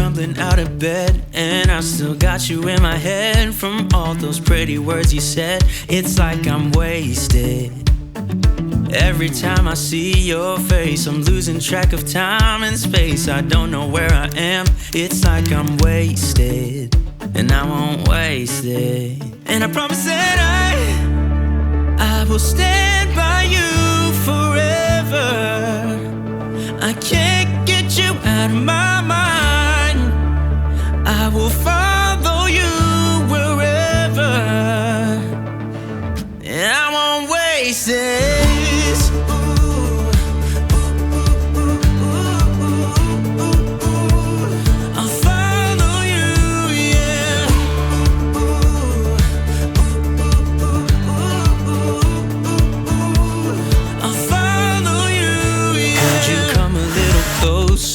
stumbling out of bed, and I still got you in my head from all those pretty words you said. It's like I'm wasted. Every time I see your face, I'm losing track of time and space. I don't know where I am. It's like I'm wasted, and I won't waste it. And I promise that I will stand by you forever. I can't get you out of my mind. I will follow you wherever, and I won't waste it.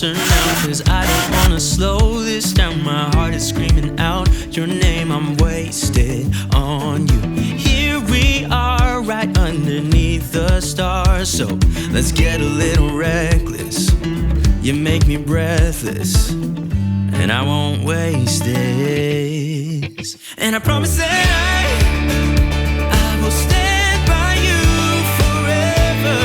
Now, 'cause I don't wanna slow this down. My heart is screaming out your name. I'm wasted on you. Here we are, right underneath the stars. So let's get a little reckless. You make me breathless, and I won't waste this. And I promise that I will stand by you forever.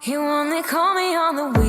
You only call me on the weekend.